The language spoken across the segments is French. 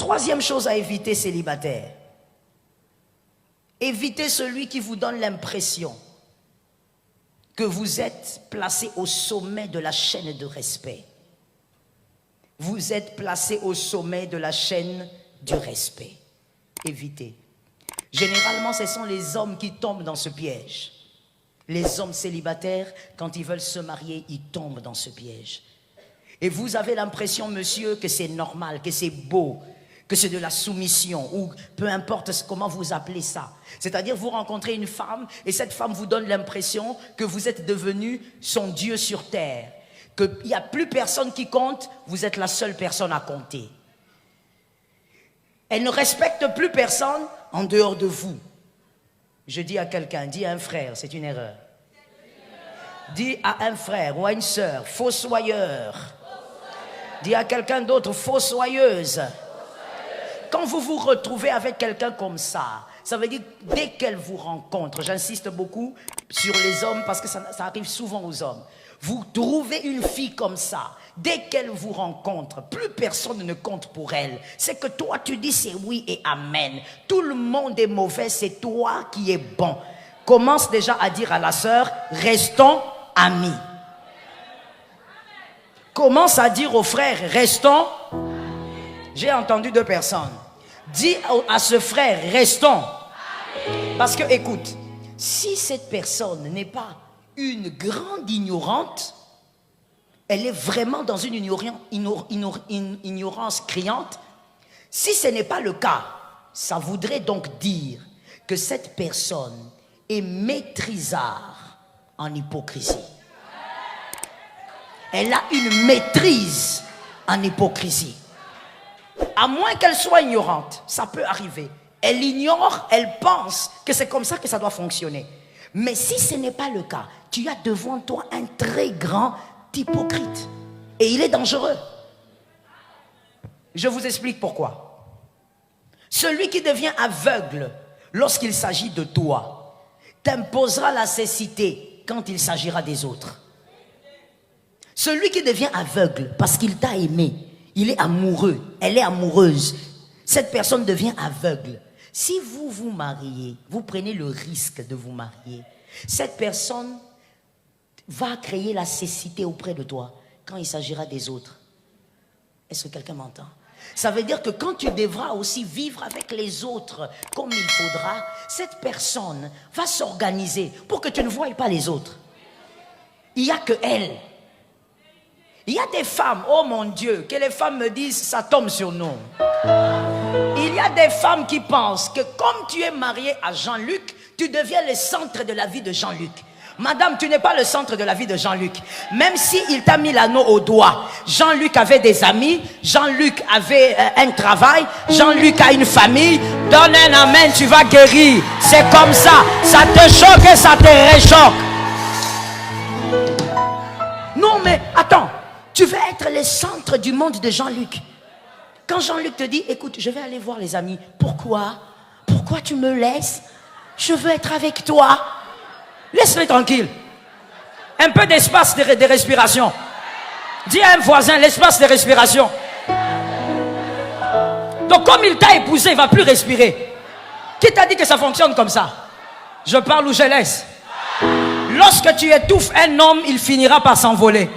Troisième chose à éviter, célibataire. Évitez celui qui vous donne l'impression que vous êtes placé au sommet de la chaîne de respect. Vous êtes placé au sommet de la chaîne du respect. Évitez. Généralement, ce sont les hommes qui tombent dans ce piège. Les hommes célibataires, quand ils veulent se marier, ils tombent dans ce piège. Et vous avez l'impression, monsieur, que c'est normal, que c'est beau, que c'est de la soumission, ou peu importe comment vous appelez ça. C'est-à-dire, vous rencontrez une femme, et cette femme vous donne l'impression que vous êtes devenu son Dieu sur terre. Qu'il n'y a plus personne qui compte, vous êtes la seule personne à compter. Elle ne respecte plus personne en dehors de vous. Je dis à quelqu'un, dis à un frère, c'est une erreur. Dis à un frère ou à une sœur, fossoyeur. Dis à quelqu'un d'autre, fossoyeuse. Quand vous vous retrouvez avec quelqu'un comme ça veut dire dès qu'elle vous rencontre, j'insiste beaucoup sur les hommes parce que ça arrive souvent aux hommes. Vous trouvez une fille comme ça, dès qu'elle vous rencontre, plus personne ne compte pour elle. C'est que toi tu dis c'est oui et amen. Tout le monde est mauvais, c'est toi qui es bon. Commence déjà à dire à la sœur, restons amis. Commence à dire aux frères, restons. J'ai entendu 2 personnes. Dis à ce frère, restons. Parce que, écoute, si cette personne n'est pas une grande ignorante, elle est vraiment dans une ignorance criante. Si ce n'est pas le cas, ça voudrait donc dire que cette personne est maîtrisard en hypocrisie. Elle a une maîtrise en hypocrisie. À moins qu'elle soit ignorante, ça peut arriver. Elle ignore, elle pense que c'est comme ça que ça doit fonctionner. Mais si ce n'est pas le cas, tu as devant toi un très grand hypocrite. Et il est dangereux. Je vous explique pourquoi. Celui qui devient aveugle lorsqu'il s'agit de toi, t'imposera la cécité quand il s'agira des autres. Celui qui devient aveugle parce qu'il t'a aimé, il est amoureux, elle est amoureuse, cette personne devient aveugle. Si vous vous mariez, vous prenez le risque de vous marier, cette personne va créer la cécité auprès de toi quand il s'agira des autres. Est-ce que quelqu'un m'entend? Ça veut dire que quand tu devras aussi vivre avec les autres comme il faudra, cette personne va s'organiser pour que tu ne voies pas les autres. Il n'y a que elle. Il y a des femmes, oh mon Dieu, que les femmes me disent, ça tombe sur nous. Il y a des femmes qui pensent que comme tu es mariée à Jean-Luc, tu deviens le centre de la vie de Jean-Luc. Madame, tu n'es pas le centre de la vie de Jean-Luc. Même s'il t'a mis l'anneau au doigt, Jean-Luc avait des amis, Jean-Luc avait un travail, Jean-Luc a une famille. Donne un amen, tu vas guérir. C'est comme ça. Ça te choque et ça te réchoque. Non mais, attends. Tu veux être le centre du monde de Jean-Luc. Quand Jean-Luc te dit, écoute, je vais aller voir les amis. Pourquoi? Pourquoi tu me laisses? Je veux être avec toi. Laisse-les tranquille. Un peu d'espace de respiration. Dis à un voisin, l'espace de respiration. Donc comme il t'a épousé, il ne va plus respirer. Qui t'a dit que ça fonctionne comme ça? Je parle ou je laisse? Lorsque tu étouffes un homme, il finira par s'envoler.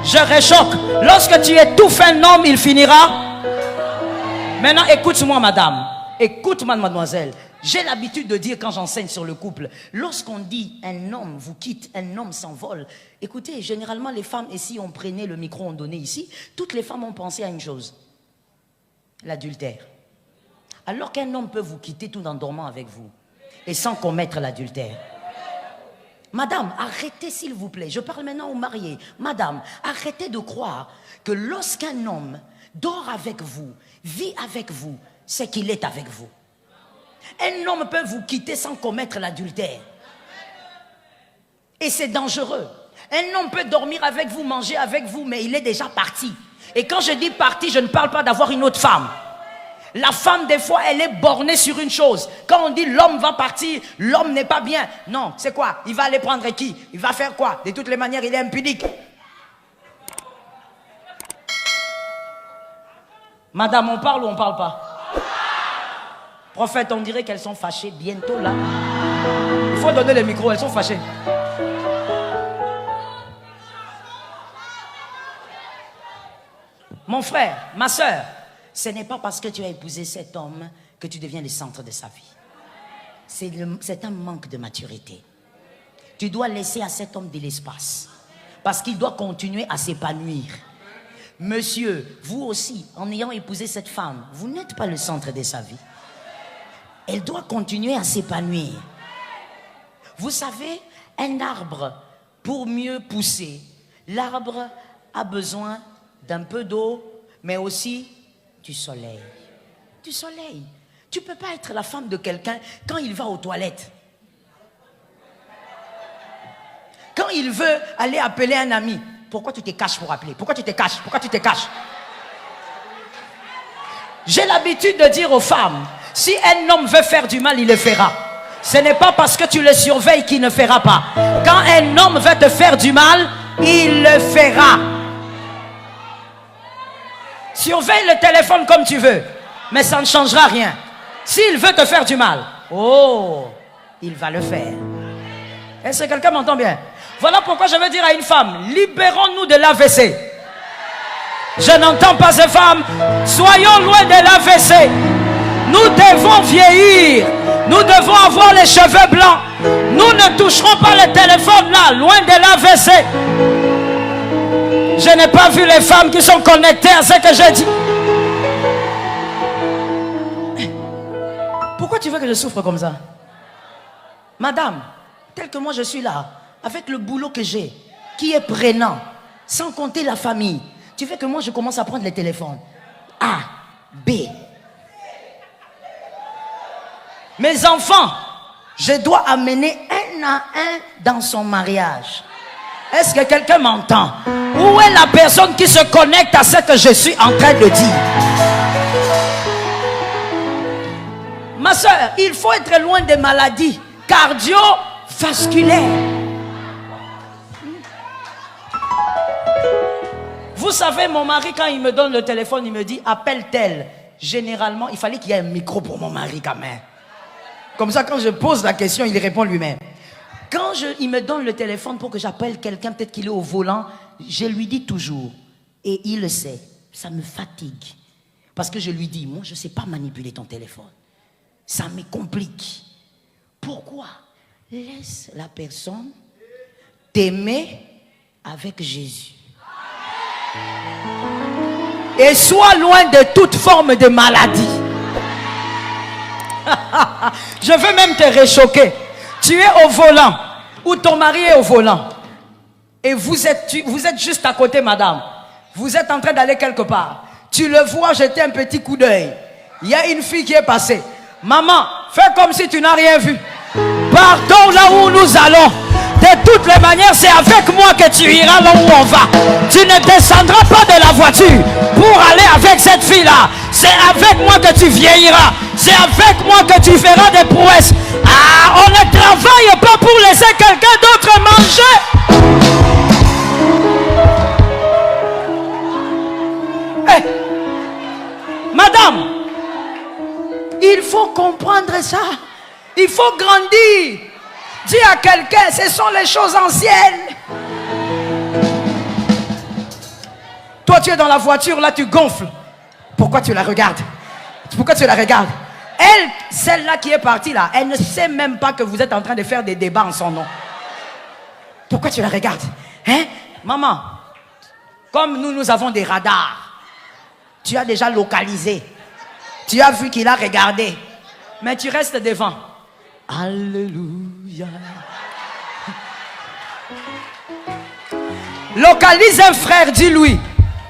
Je réchoque. Lorsque tu étouffes un homme, il finira. Maintenant, écoute-moi, madame. Écoute-moi, mademoiselle. J'ai l'habitude de dire quand j'enseigne sur le couple, lorsqu'on dit un homme vous quitte, un homme s'envole, écoutez, généralement les femmes, et si on prenait le micro, on donnait ici, toutes les femmes ont pensé à une chose, l'adultère. Alors qu'un homme peut vous quitter tout en dormant avec vous et sans commettre l'adultère. Madame, arrêtez s'il vous plaît, je parle maintenant aux mariés. Madame, arrêtez de croire que lorsqu'un homme dort avec vous, vit avec vous, c'est qu'il est avec vous. Un homme peut vous quitter sans commettre l'adultère. Et c'est dangereux. Un homme peut dormir avec vous, manger avec vous, mais il est déjà parti. Et quand je dis parti, je ne parle pas d'avoir une autre femme. La femme, des fois, elle est bornée sur une chose. Quand on dit l'homme va partir, l'homme n'est pas bien. Non, c'est quoi? Il va aller prendre qui? Il va faire quoi? De toutes les manières, il est impudique. Madame, on parle ou on parle pas? Prophète, on dirait qu'elles sont fâchées bientôt là. Il faut donner le micro, elles sont fâchées. Mon frère, ma soeur, ce n'est pas parce que tu as épousé cet homme que tu deviens le centre de sa vie. C'est un manque de maturité. Tu dois laisser à cet homme de l'espace. Parce qu'il doit continuer à s'épanouir. Monsieur, vous aussi, en ayant épousé cette femme, vous n'êtes pas le centre de sa vie. Elle doit continuer à s'épanouir. Vous savez, un arbre, pour mieux pousser, l'arbre a besoin d'un peu d'eau, mais aussi du soleil. Du soleil. Tu ne peux pas être la femme de quelqu'un quand il va aux toilettes. Quand il veut aller appeler un ami, pourquoi tu te caches pour appeler? Pourquoi tu te caches? Pourquoi tu te caches? J'ai l'habitude de dire aux femmes, si un homme veut faire du mal, il le fera. Ce n'est pas parce que tu le surveilles qu'il ne fera pas. Quand un homme veut te faire du mal, il le fera. Surveille le téléphone comme tu veux, mais ça ne changera rien. S'il veut te faire du mal, oh, il va le faire. Est-ce que quelqu'un m'entend bien? Voilà pourquoi je veux dire à une femme, libérons-nous de l'AVC. Je n'entends pas ces femmes. Soyons loin de l'AVC. Nous devons vieillir. Nous devons avoir les cheveux blancs. Nous ne toucherons pas le téléphone là, loin de l'AVC. Je n'ai pas vu les femmes qui sont connectées à ce que j'ai dit. Pourquoi tu veux que je souffre comme ça? Madame, tel que moi je suis là, avec le boulot que j'ai, qui est prenant, sans compter la famille, tu veux que moi je commence à prendre les téléphones. A, B. Mes enfants, je dois amener un à un dans son mariage. Est-ce que quelqu'un m'entend? Où est la personne qui se connecte à ce que je suis en train de dire? Ma soeur, il faut être loin des maladies cardiovasculaires. Vous savez, mon mari, quand il me donne le téléphone, il me dit, appelle tel. Généralement, il fallait qu'il y ait un micro pour mon mari quand même. Comme ça, quand je pose la question, il répond lui-même. Quand il me donne le téléphone pour que j'appelle quelqu'un, peut-être qu'il est au volant, je lui dis toujours, et il le sait, ça me fatigue. Parce que je lui dis, moi, je ne sais pas manipuler ton téléphone. Ça me complique. Pourquoi? Laisse la personne t'aimer avec Jésus. Et sois loin de toute forme de maladie. Je veux même te réchoquer. Tu es au volant, ou ton mari est au volant, et vous êtes juste à côté, madame. Vous êtes en train d'aller quelque part. Tu le vois jeter un petit coup d'œil. Il y a une fille qui est passée. Maman, fais comme si tu n'as rien vu. Partons là où nous allons. De toutes les manières, c'est avec moi que tu iras là où on va. Tu ne descendras pas de la voiture pour aller avec cette fille-là. C'est avec moi que tu vieilliras. C'est avec moi que tu feras des prouesses. Ah, on ne travaille pas pour laisser quelqu'un d'autre manger. Hey, madame, il faut comprendre ça. Il faut grandir. Dis à quelqu'un, ce sont les choses anciennes. Toi, tu es dans la voiture, là, tu gonfles. Pourquoi tu la regardes? Pourquoi tu la regardes? Elle, celle-là qui est partie là, elle ne sait même pas que vous êtes en train de faire des débats en son nom. Pourquoi tu la regardes? Hein? Maman, comme nous avons des radars, tu as déjà localisé. Tu as vu qu'il a regardé. Mais tu restes devant. Alléluia. Localise un frère, dis-lui,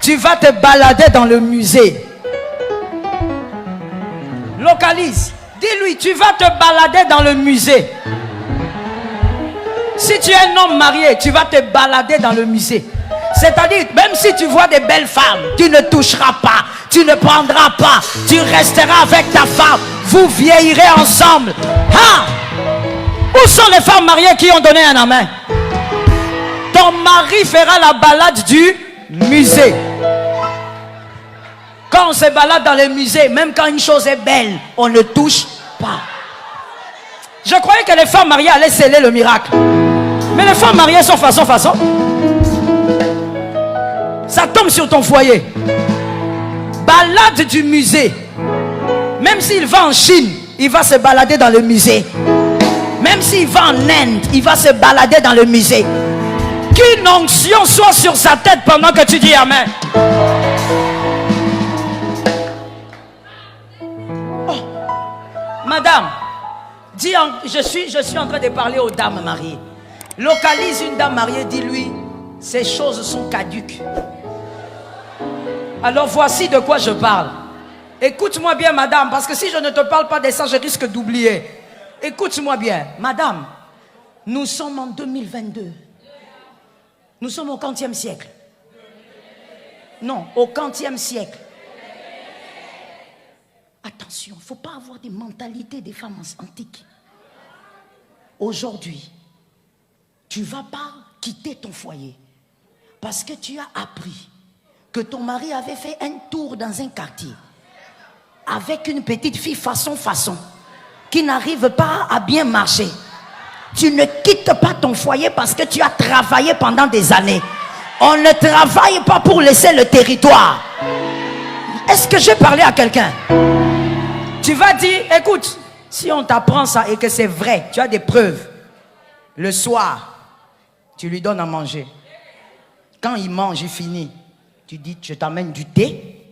tu vas te balader dans le musée. Localise. Dis-lui, tu vas te balader dans le musée. Si tu es un homme marié, tu vas te balader dans le musée. C'est-à-dire, même si tu vois des belles femmes, tu ne toucheras pas, tu ne prendras pas, tu resteras avec ta femme, vous vieillirez ensemble. Ah! Où sont les femmes mariées qui ont donné un amen? Ton mari fera la balade du musée. Quand Quand on se balade dans les musées, même quand une chose est belle, on ne touche pas. Je croyais que les femmes mariées allaient sceller le miracle. Mais les femmes mariées sont façon. Ça tombe sur ton foyer. Balade du musée. Même s'il va en Chine, il va se balader dans le musée. Même s'il va en Inde, il va se balader dans le musée. Qu'une onction soit sur sa tête pendant que tu dis Amen. Oh. Madame, dis je suis en train de parler aux dames mariées. Localise une dame mariée, dis-lui, ces choses sont caduques. Alors voici de quoi je parle. Écoute-moi bien, madame, parce que si je ne te parle pas de ça, je risque d'oublier. Écoute-moi bien, madame, nous sommes en 2022. Nous sommes au 40e siècle. Non, au 40e siècle. Attention, il ne faut pas avoir des mentalités des femmes antiques. Aujourd'hui, tu ne vas pas quitter ton foyer parce que tu as appris que ton mari avait fait un tour dans un quartier avec une petite fille façon qui n'arrive pas à bien marcher. Tu ne quittes pas ton foyer parce que tu as travaillé pendant des années. On ne travaille pas pour laisser le territoire. Est-ce que j'ai parlé à quelqu'un? Tu vas dire, écoute, si on t'apprend ça et que c'est vrai, tu as des preuves. Le soir, tu lui donnes à manger. Quand il mange, il finit. Tu dis, je t'amène du thé.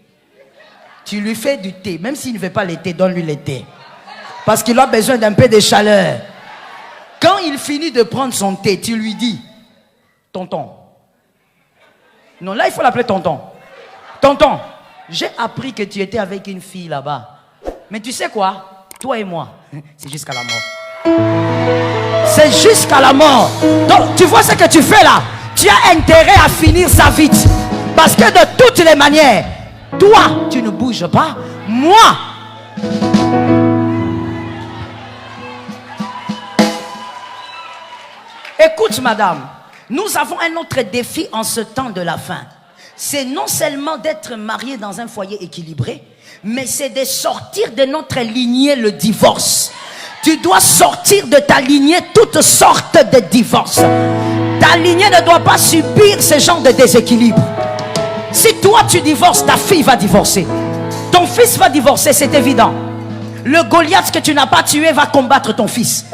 Tu lui fais du thé. Même s'il ne veut pas le thé, donne-lui le thé. Parce qu'il a besoin d'un peu de chaleur. Quand il finit de prendre son thé, tu lui dis, tonton. Non, là, il faut l'appeler tonton. Tonton, j'ai appris que tu étais avec une fille là-bas. Mais tu sais quoi? Toi et moi, c'est jusqu'à la mort. C'est jusqu'à la mort. Donc, tu vois ce que tu fais là? Tu as intérêt à finir ça vite. Parce que de toutes les manières, toi, tu ne bouges pas. Moi, écoute, madame, nous avons un autre défi en ce temps de la fin. C'est non seulement d'être marié dans un foyer équilibré, mais c'est de sortir de notre lignée le divorce. Tu dois sortir de ta lignée toutes sortes de divorces. Ta lignée ne doit pas subir ce genre de déséquilibre. Si toi tu divorces, ta fille va divorcer. Ton fils va divorcer, c'est évident. Le Goliath que tu n'as pas tué va combattre ton fils.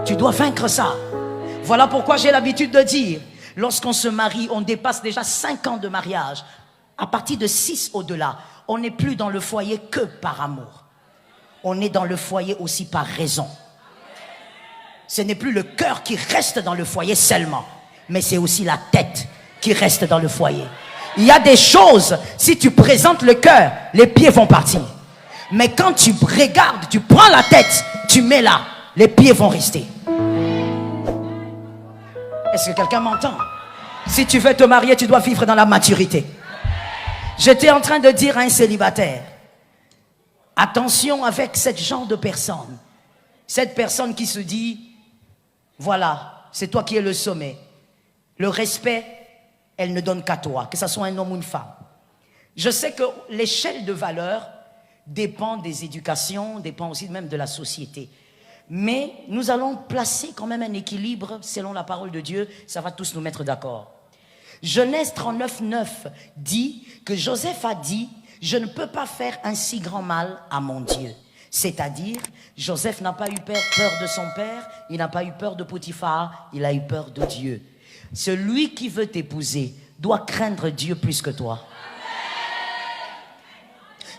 Tu dois vaincre ça. Voilà pourquoi j'ai l'habitude de dire, lorsqu'on se marie, on dépasse déjà 5 ans de mariage. À partir de 6 au-delà, on n'est plus dans le foyer que par amour. On est dans le foyer aussi par raison. Ce n'est plus le cœur qui reste dans le foyer seulement, mais c'est aussi la tête qui reste dans le foyer. Il y a des choses, si tu présentes le cœur, les pieds vont partir. Mais quand tu regardes, tu prends la tête, tu mets là, les pieds vont rester. Est-ce que quelqu'un m'entend? Si tu veux te marier, tu dois vivre dans la maturité. J'étais en train de dire à un célibataire, attention avec ce genre de personne. Cette personne qui se dit, voilà, c'est toi qui es le sommet. Le respect, elle ne donne qu'à toi, que ce soit un homme ou une femme. Je sais que l'échelle de valeur dépend des éducations, dépend aussi même de la société. Mais nous allons placer quand même un équilibre selon la parole de Dieu. Ça va tous nous mettre d'accord. Genèse 39:9 dit que Joseph a dit, je ne peux pas faire un si grand mal à mon Dieu. C'est-à-dire, Joseph n'a pas eu peur de son père, il n'a pas eu peur de Potiphar, il a eu peur de Dieu. Celui qui veut t'épouser doit craindre Dieu plus que toi.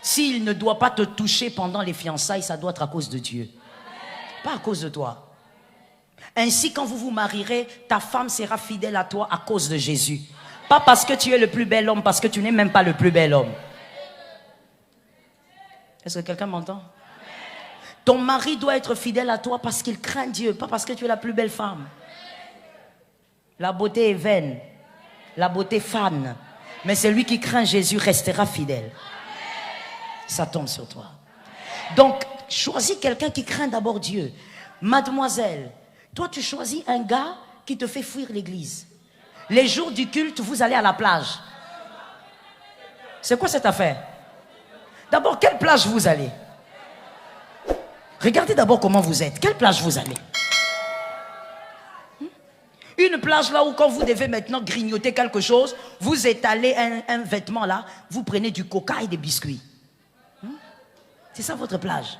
S'il ne doit pas te toucher pendant les fiançailles, ça doit être à cause de Dieu. Pas à cause de toi. Ainsi, quand vous vous marierez, ta femme sera fidèle à toi à cause de Jésus. Pas parce que tu es le plus bel homme, parce que tu n'es même pas le plus bel homme. Est-ce que quelqu'un m'entend? Ton mari doit être fidèle à toi parce qu'il craint Dieu, pas parce que tu es la plus belle femme. La beauté est vaine, la beauté fane, mais celui qui craint Jésus restera fidèle. Ça tombe sur toi. Donc, choisis quelqu'un qui craint d'abord Dieu. Mademoiselle, toi tu choisis un gars qui te fait fuir l'église. Les jours du culte, vous allez à la plage. C'est quoi cette affaire? D'abord, quelle plage vous allez? Regardez d'abord comment vous êtes. Quelle plage vous allez? Une plage là où quand vous devez maintenant grignoter quelque chose, vous étalez un vêtement là, vous prenez du coca et des biscuits. C'est ça votre plage.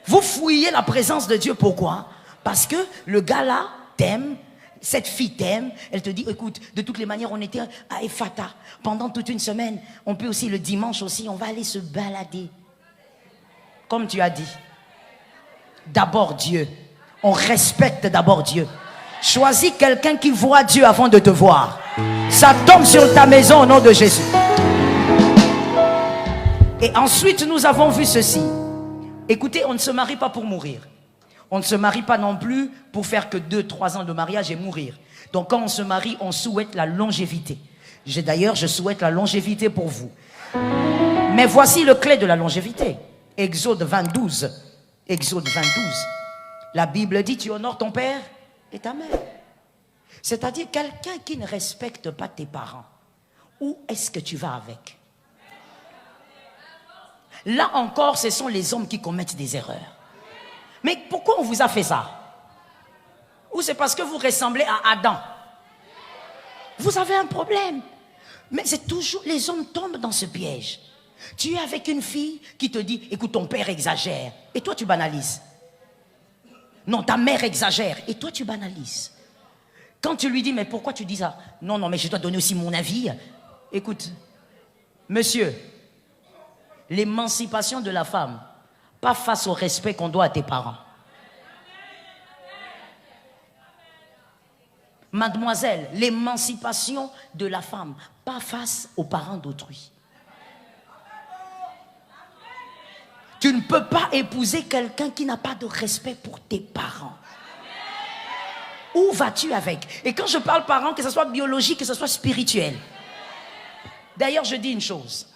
Vous fouillez la présence de Dieu. Pourquoi? Parce que le gars là t'aime, cette fille t'aime, elle te dit, écoute, de toutes les manières, on était à Ephrata pendant toute une semaine. On peut aussi le dimanche aussi, on va aller se balader. Comme tu as dit. D'abord Dieu. On respecte d'abord Dieu. Choisis quelqu'un qui voit Dieu avant de te voir. Ça tombe sur ta maison au nom de Jésus. Et ensuite, nous avons vu ceci. Écoutez, on ne se marie pas pour mourir. On ne se marie pas non plus pour faire que 2-3 ans de mariage et mourir. Donc quand on se marie, on souhaite la longévité. D'ailleurs, je souhaite la longévité pour vous. Mais voici le clé de la longévité. Exode 22. Exode 22. La Bible dit, tu honores ton père et ta mère. C'est-à-dire quelqu'un qui ne respecte pas tes parents. Où est-ce que tu vas avec? Là encore, ce sont les hommes qui commettent des erreurs. Mais pourquoi on vous a fait ça? Ou c'est parce que vous ressemblez à Adam? Vous avez un problème. Mais c'est toujours, les hommes tombent dans ce piège. Tu es avec une fille qui te dit, écoute, ton père exagère. Et toi, tu banalises. Non, ta mère exagère. Et toi, tu banalises. Quand tu lui dis, mais pourquoi tu dis ça? Non, non, mais je dois donner aussi mon avis. Écoute, monsieur, l'émancipation de la femme, pas face au respect qu'on doit à tes parents. Mademoiselle, l'émancipation de la femme, pas face aux parents d'autrui. Tu ne peux pas épouser quelqu'un qui n'a pas de respect pour tes parents. Où vas-tu avec? Et quand je parle parents, que ce soit biologique, que ce soit spirituel. D'ailleurs, je dis une chose.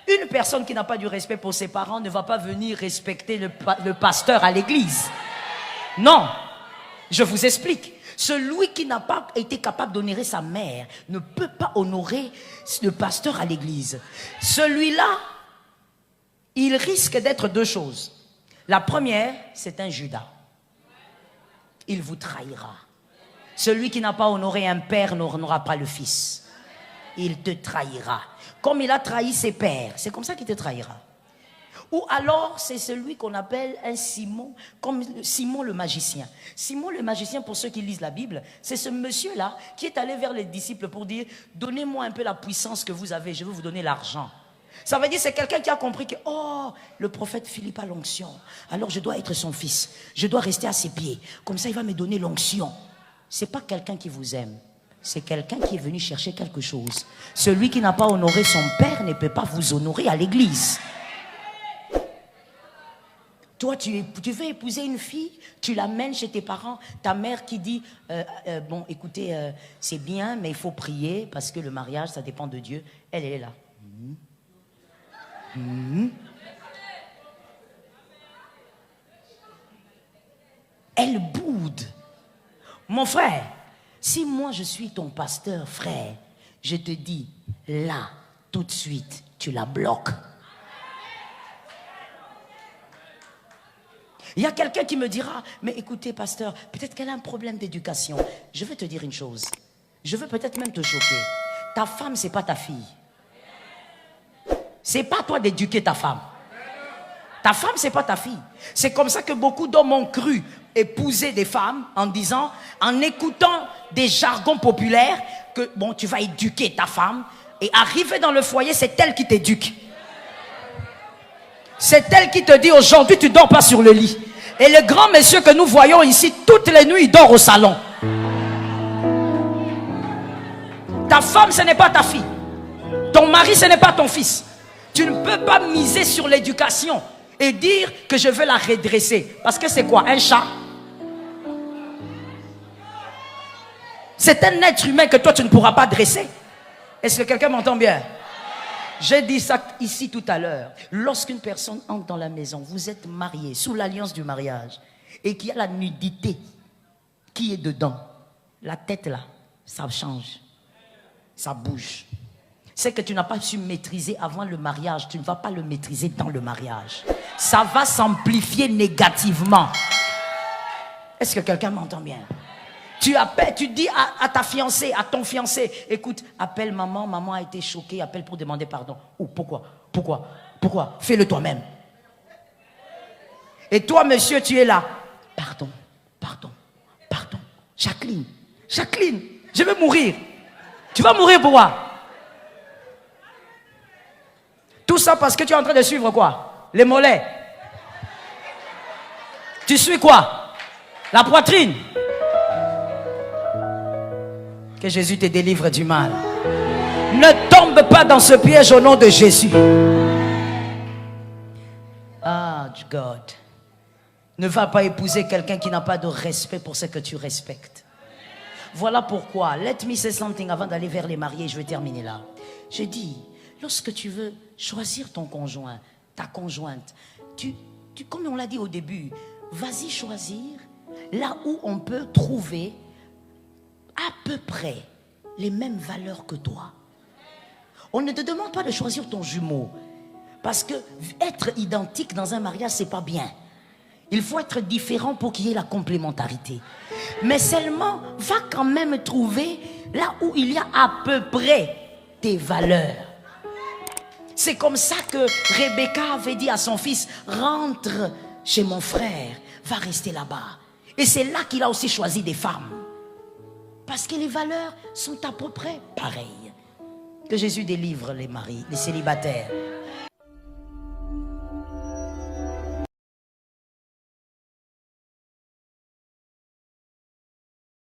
Une personne qui n'a pas du respect pour ses parents ne va pas venir respecter le pasteur à l'église. Non. Je vous explique. Celui qui n'a pas été capable d'honorer sa mère ne peut pas honorer le pasteur à l'église. Celui-là, il risque d'être deux choses. La première, c'est un Judas. Il vous trahira. Celui qui n'a pas honoré un père n'honorera pas le fils. Il te trahira. Comme il a trahi ses pères, c'est comme ça qu'il te trahira. Ou alors, c'est celui qu'on appelle un Simon, comme Simon le magicien. Simon le magicien, pour ceux qui lisent la Bible, c'est ce monsieur-là qui est allé vers les disciples pour dire, donnez-moi un peu la puissance que vous avez, je vais vous donner l'argent. Ça veut dire c'est quelqu'un qui a compris que le prophète Philippe a l'onction. Alors je dois être son fils. Je dois rester à ses pieds. Comme ça il va me donner l'onction. C'est pas quelqu'un qui vous aime. C'est quelqu'un qui est venu chercher quelque chose. Celui qui n'a pas honoré son père ne peut pas vous honorer à l'église. Toi, tu veux épouser une fille, tu l'amènes chez tes parents, ta mère qui dit, bon, écoutez, c'est bien, mais il faut prier parce que le mariage, ça dépend de Dieu. Elle est là. Elle boude. Mon frère, si moi je suis ton pasteur, frère, je te dis, là, tout de suite, tu la bloques. Il y a quelqu'un qui me dira, mais écoutez, pasteur, peut-être qu'elle a un problème d'éducation. Je vais te dire une chose. Je veux peut-être même te choquer. Ta femme, c'est pas ta fille. C'est pas toi d'éduquer ta femme. Ta femme, c'est pas ta fille. C'est comme ça que beaucoup d'hommes ont cru épouser des femmes en disant, en écoutant des jargons populaires, que bon, tu vas éduquer ta femme. Et arriver dans le foyer, c'est elle qui t'éduque. C'est elle qui te dit aujourd'hui tu dors pas sur le lit. Et le grand monsieur que nous voyons ici, toutes les nuits, il dort au salon. Ta femme, ce n'est pas ta fille. Ton mari, ce n'est pas ton fils. Tu ne peux pas miser sur l'éducation et dire que je veux la redresser. Parce que c'est quoi? Un chat? C'est un être humain que toi tu ne pourras pas dresser. Est-ce que quelqu'un m'entend bien? J'ai dit ça ici tout à l'heure. Lorsqu'une personne entre dans la maison, vous êtes mariés sous l'alliance du mariage et qu'il y a la nudité qui est dedans, la tête là, ça change, ça bouge. c'est que tu n'as pas su maîtriser avant le mariage. Tu ne vas pas le maîtriser dans le mariage. Ça va s'amplifier négativement. Est-ce que quelqu'un m'entend bien? Tu appelles, tu dis à ta fiancée, à ton fiancé, écoute, appelle maman, maman a été choquée, appelle pour demander pardon. Ou pourquoi? Fais-le toi-même. Et toi, monsieur, tu es là. Pardon. Jacqueline, je vais mourir. Tu vas mourir pourquoi? Tout ça parce que tu es en train de suivre quoi? Les mollets. Tu suis quoi? La poitrine. Que Jésus te délivre du mal. Ne tombe pas dans ce piège au nom de Jésus. Ah, God. Ne va pas épouser quelqu'un qui n'a pas de respect pour ce que tu respectes. Voilà pourquoi, let me say something avant d'aller vers les mariés, je vais terminer là. Je dis, lorsque tu veux choisir ton conjoint, ta conjointe, comme on l'a dit au début, vas-y choisir là où on peut trouver à peu près les mêmes valeurs que toi. On ne te demande pas de choisir ton jumeau, parce que être identique dans un mariage, c'est pas bien. Il faut être différent pour qu'il y ait la complémentarité. Mais seulement, va quand même trouver là où il y a à peu près tes valeurs. C'est comme ça que Rebecca avait dit à son fils, rentre chez mon frère, va rester là-bas. Et c'est là qu'il a aussi choisi des femmes. Parce que les valeurs sont à peu près pareilles. Que Jésus délivre les maris, les célibataires.